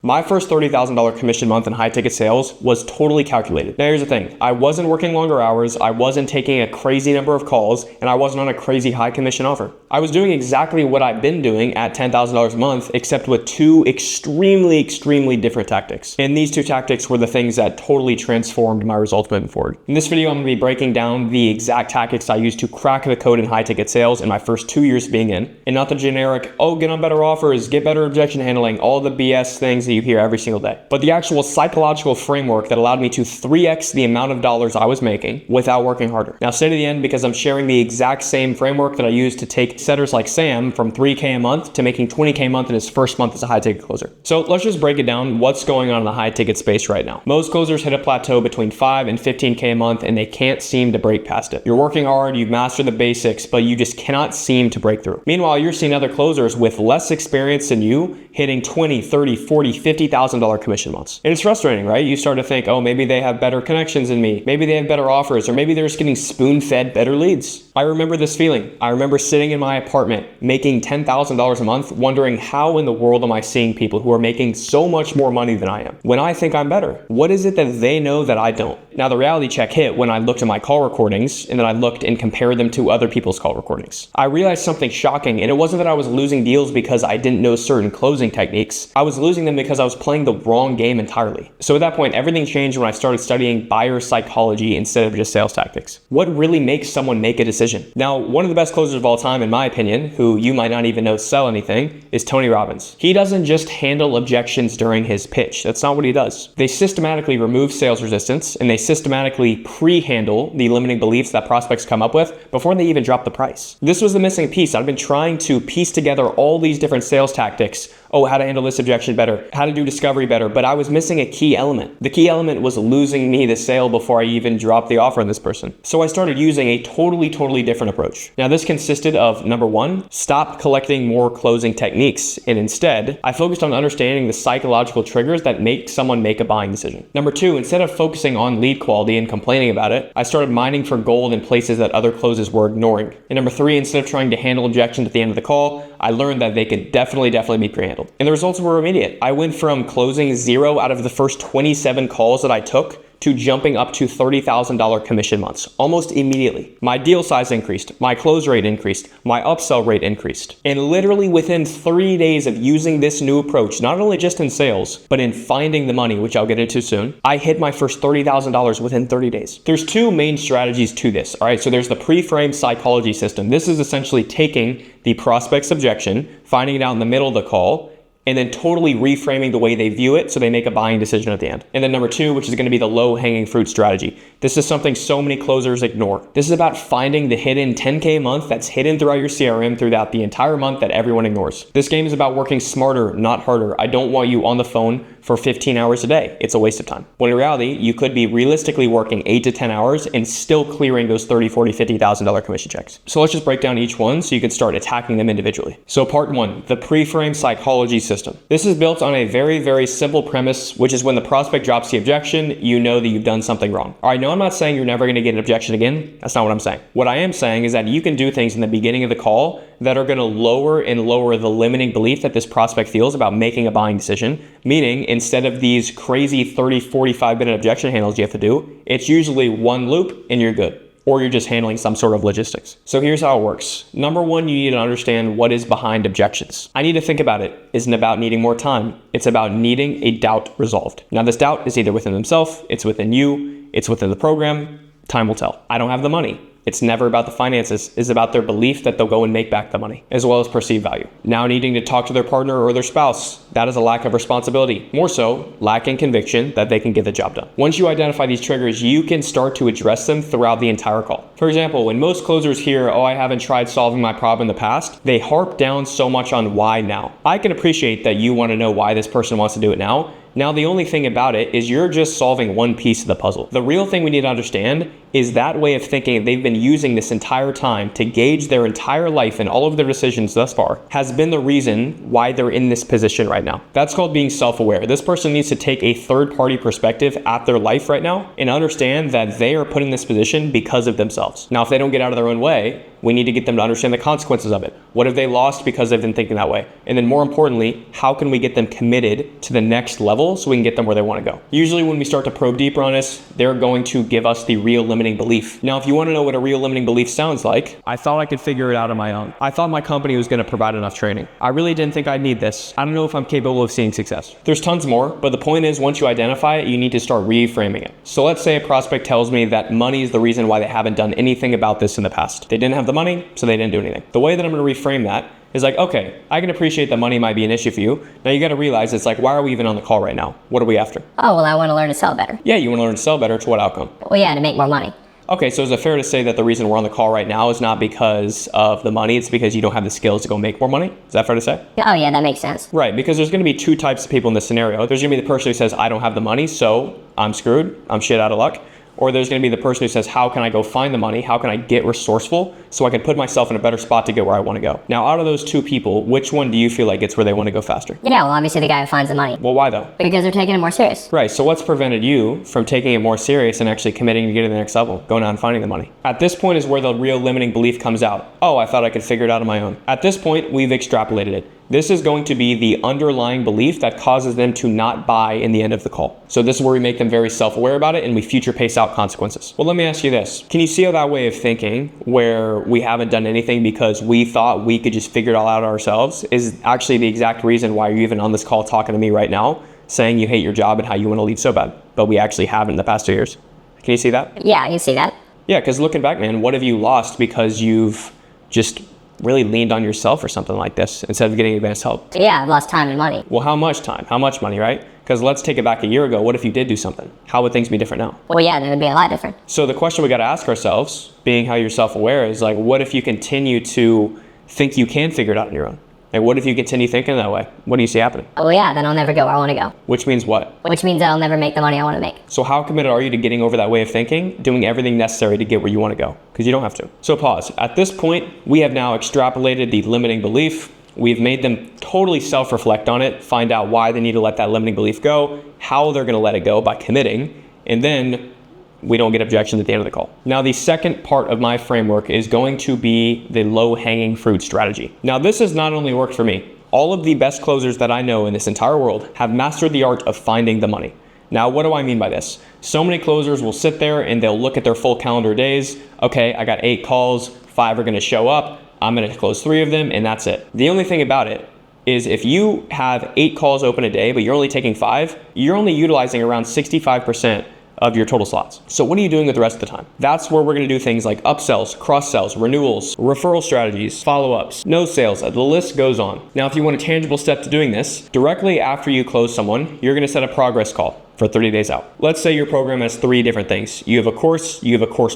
My first $30,000 commission month in high ticket sales was totally calculated. Now here's the thing, I wasn't working longer hours, I wasn't taking a crazy number of calls, and I wasn't on a crazy high commission offer. I was doing exactly what I've been doing at $10,000 a month, except with two extremely different tactics. And these two tactics were the things that totally transformed my results moving forward. In this video, I'm gonna be breaking down the exact tactics I used to crack the code in high ticket sales in my first 2 years being in, and not the generic, oh, get on better offers, get better objection handling, all the BS things that you hear every single day, but the actual psychological framework that allowed me to 3x the amount of dollars I was making without working harder. Now stay to the end because I'm sharing the exact same framework that I used to take setters like Sam from 3K a month to making 20K a month in his first month as a high ticket closer. So let's just break it down what's going on in the high ticket space right now. Most closers hit a plateau between 5 and 15K a month and they can't seem to break past it. You're working hard, you've mastered the basics, but you just cannot seem to break through. Meanwhile, you're seeing other closers with less experience than you hitting 20, 30, 40, $50,000 commission months. And it's frustrating, right? You start to think, oh, maybe they have better connections than me. Maybe they have better offers, or maybe they're just getting spoon-fed better leads. I remember this feeling. I remember sitting in my apartment making $10,000 a month, wondering how in the world am I seeing people who are making so much more money than I am when I think I'm better? What is it that they know that I don't? Now the reality check hit when I looked at my call recordings and then I looked and compared them to other people's call recordings. I realized something shocking, and it wasn't that I was losing deals because I didn't know certain closing techniques. I was losing them because I was playing the wrong game entirely. So at that point, everything changed when I started studying buyer psychology instead of just sales tactics. What really makes someone make a decision? Now, one of the best closers of all time, in my opinion, who you might not even know sell anything, is Tony Robbins. He doesn't just handle objections during his pitch. That's not what he does. They systematically remove sales resistance and they systematically pre-handle the limiting beliefs that prospects come up with before they even drop the price. This was the missing piece. I've been trying to piece together all these different sales tactics. Oh, how to handle this objection better, how to do discovery better, but I was missing a key element. The key element was losing me the sale before I even dropped the offer on this person. So I started using a totally different approach. Now this consisted of, number one, stop collecting more closing techniques, and instead, I focused on understanding the psychological triggers that make someone make a buying decision. Number two, instead of focusing on lead quality and complaining about it, I started mining for gold in places that other closes were ignoring. And number three, instead of trying to handle objections at the end of the call, I learned that they could definitely be pre-handled. And the results were immediate. I went from closing 0 out of the first 27 calls that I took to jumping up to $30,000 commission months almost immediately. My deal size increased, my close rate increased, my upsell rate increased. And literally within 3 days of using this new approach, not only just in sales, but in finding the money, which I'll get into soon, I hit my first $30,000 within 30 days. There's two main strategies to this, all right? So there's the pre-frame psychology system. This is essentially taking the prospect's objection, finding it out in the middle of the call, and then totally reframing the way they view it so they make a buying decision at the end. And then number two, which is going to be the low-hanging fruit strategy. This is something so many closers ignore. This is about finding the hidden 10K a month that's hidden throughout your CRM throughout the entire month that everyone ignores. This game is about working smarter, not harder. I don't want you on the phone for 15 hours a day. It's a waste of time. When in reality, you could be realistically working 8 to 10 hours and still clearing those $30,000, $40,000, $50,000 commission checks. So let's just break down each one so you can start attacking them individually. So part one, the pre-frame psychology system. This is built on a very simple premise, which is when the prospect drops the objection, you know that you've done something wrong. All right, no, I'm not saying you're never gonna get an objection again. That's not what I'm saying. What I am saying is that you can do things in the beginning of the call that are gonna lower the limiting belief that this prospect feels about making a buying decision. Meaning, instead of these crazy 30, 45-minute objection handles you have to do, it's usually one loop and you're good. Or you're just handling some sort of logistics. So here's how it works. Number one, you need to understand what is behind objections. I need to think about it. Isn't about needing more time. It's about needing a doubt resolved. Now this doubt is either within themselves, it's within you, it's within the program. Time will tell. I don't have the money. It's never about the finances. It's about their belief that they'll go and make back the money, as well as perceived value. Now needing to talk to their partner or their spouse, that is a lack of responsibility. More so, lacking conviction that they can get the job done. Once you identify these triggers, you can start to address them throughout the entire call. For example, when most closers hear, oh, I haven't tried solving my problem in the past, they harp down so much on why now. I can appreciate that you want to know why this person wants to do it now. Now, the only thing about it is you're just solving one piece of the puzzle. The real thing we need to understand is that way of thinking they've been using this entire time to gauge their entire life and all of their decisions thus far has been the reason why they're in this position right now. That's called being self-aware. This person needs to take a third-party perspective at their life right now and understand that they are put in this position because of themselves. Now, if they don't get out of their own way, We need to get them to understand the consequences of it. What have they lost because they've been thinking that way? And then more importantly, how can we get them committed to the next level so we can get them where they want to go? Usually when we start to probe deeper on this, they're going to give us the real limiting belief. Now, if you want to know what a real limiting belief sounds like, I thought I could figure it out on my own. I thought my company was going to provide enough training. I really didn't think I'd need this. I don't know if I'm capable of seeing success. There's tons more, but the point is once you identify it, you need to start reframing it. So let's say a prospect tells me that money is the reason why they haven't done anything about this in the past. They didn't have the money, so they didn't do anything. The way that I'm going to reframe that is like, okay, I can appreciate that money might be an issue for you. Now you got to realize it's like, why are we even on the call right now? What are we after? Oh, well, I want to learn to sell better. Yeah, you want to learn to sell better. To what outcome? Well, yeah, to make more money. Okay, so is it fair to say that the reason we're on the call right now is not because of the money, it's because you don't have the skills to go make more money? Is that fair to say? Oh, yeah, that makes sense. Right, because there's going to be two types of people in this scenario. There's going to be the person who says, I don't have the money, so I'm screwed, I'm shit out of luck. Or there's going to be the person who says, how can I go find the money? How can I get resourceful so I can put myself in a better spot to get where I want to go? Now, out of those two people, which one do you feel like gets where they want to go faster? Yeah, well, obviously the guy who finds the money. Well, why though? Because they're taking it more serious. Right, so what's prevented you from taking it more serious and actually committing to getting to the next level, going out and finding the money? At this point is where the real limiting belief comes out. Oh, I thought I could figure it out on my own. At this point, we've extrapolated it. This is going to be the underlying belief that causes them to not buy in the end of the call. So this is where we make them very self-aware about it and we future pace out consequences. Well, let me ask you this. Can you see how that way of thinking where we haven't done anything because we thought we could just figure it all out ourselves is actually the exact reason why you're even on this call talking to me right now, saying you hate your job and how you want to leave so bad, but we actually haven't in the past 2 years. Can you see that? Yeah, I can see that. Yeah, because looking back, man, what have you lost because you've just really leaned on yourself or something like this instead of getting advanced help? Yeah, I've lost time and money. Well, how much time? How much money, right? Because let's take it back a year ago. What if you did do something? How would things be different now? Well, yeah, that would be a lot different. So the question we got to ask ourselves, being how you're self-aware, is like, what if you continue to think you can figure it out on your own? Like, what if you continue thinking that way? What do you see happening? Oh, yeah, then I'll never go where I want to go. Which means what? Which means that I'll never make the money I want to make. So how committed are you to getting over that way of thinking, doing everything necessary to get where you want to go? Because you don't have to. So pause. At this point, we have now extrapolated the limiting belief. We've made them totally self-reflect on it, find out why they need to let that limiting belief go, how they're going to let it go by committing, and then we don't get objections at the end of the call. Now, the second part of my framework is going to be the low-hanging fruit strategy. Now, this has not only worked for me. All of the best closers that I know in this entire world have mastered the art of finding the money. Now, what do I mean by this? So many closers will sit there and they'll look at their full calendar days. Okay, I got 8 calls, 5 are going to show up. I'm going to close 3 of them, and that's it. The only thing about it is if you have 8 calls open a day, but you're only taking 5, you're only utilizing around 65% of your total slots. So what are you doing with the rest of the time? That's where we're going to do things like upsells, cross-sells, renewals, referral strategies, follow-ups, no sales, the list goes on. Now, if you want a tangible step to doing this, directly after you close someone, you're going to set a progress call for 30 days out. Let's say your program has 3 different things. You have a course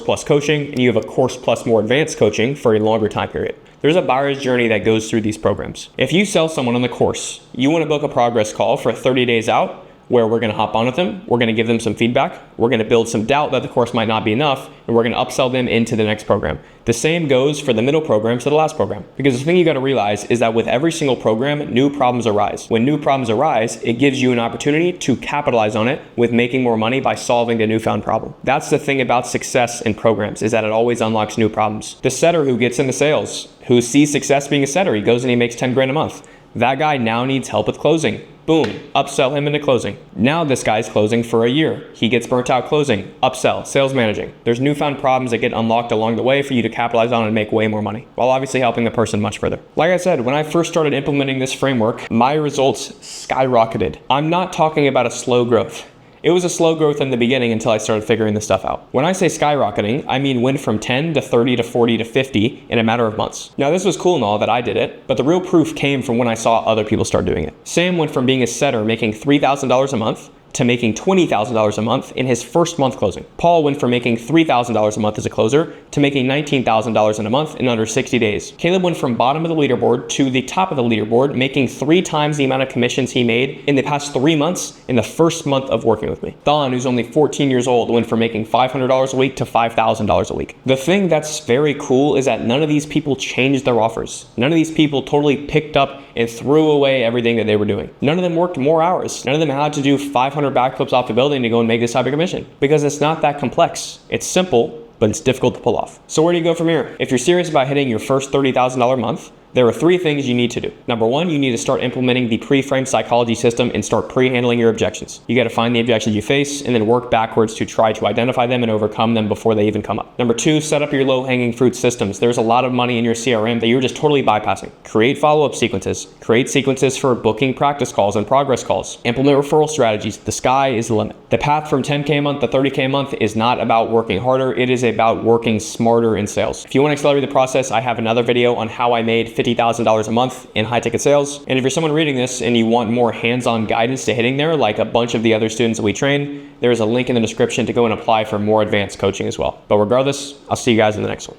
plus coaching, and you have a course plus more advanced coaching for a longer time period. There's a buyer's journey that goes through these programs. If you sell someone on the course, you want to book a progress call for 30 days out, where we're going to hop on with them, we're going to give them some feedback, we're going to build some doubt that the course might not be enough, and we're going to upsell them into the next program. The same goes for the middle program to the last program. Because the thing you got to realize is that with every single program, new problems arise. When new problems arise, it gives you an opportunity to capitalize on it with making more money by solving the newfound problem. That's the thing about success in programs, is that it always unlocks new problems. The setter who gets into sales, who sees success being a setter, he goes and he makes 10 grand a month. That guy now needs help with closing. Boom, upsell him into closing. Now this guy's closing for a year. He gets burnt out closing, upsell, sales managing. There's newfound problems that get unlocked along the way for you to capitalize on and make way more money, while obviously helping the person much further. Like I said, when I first started implementing this framework, my results skyrocketed. I'm not talking about a slow growth. It was a slow growth in the beginning until I started figuring this stuff out. When I say skyrocketing, I mean went from 10 to 30 to 40 to 50 in a matter of months. Now, this was cool and all that I did it, but the real proof came from when I saw other people start doing it. Sam went from being a setter making $3,000 a month to making $20,000 a month in his first month closing. Paul went from making $3,000 a month as a closer to making $19,000 in a month in under 60 days. Caleb went from bottom of the leaderboard to the top of the leaderboard, making 3 times the amount of commissions he made in the past 3 months in the first month of working with me. Don, who's only 14 years old, went from making $500 a week to $5,000 a week. The thing that's very cool is that none of these people changed their offers. None of these people totally picked up and threw away everything that they were doing. None of them worked more hours. None of them had to do 500 backflips off the building to go and make this type of commission, because it's not that complex. It's simple, but it's difficult to pull off. So where do you go from here? If you're serious about hitting your first $30,000 month, there are 3 things you need to do. Number 1, you need to start implementing the pre-frame psychology system and start pre-handling your objections. You got to find the objections you face and then work backwards to try to identify them and overcome them before they even come up. Number 2, set up your low-hanging fruit systems. There's a lot of money in your CRM that you're just totally bypassing. Create follow-up sequences. Create sequences for booking practice calls and progress calls. Implement referral strategies. The sky is the limit. The path from 10K a month to 30K a month is not about working harder. It is about working smarter in sales. If you want to accelerate the process, I have another video on how I made $50,000 a month in high ticket sales. And if you're someone reading this and you want more hands-on guidance to hitting there, like a bunch of the other students that we train, there is a link in the description to go and apply for more advanced coaching as well. But regardless, I'll see you guys in the next one.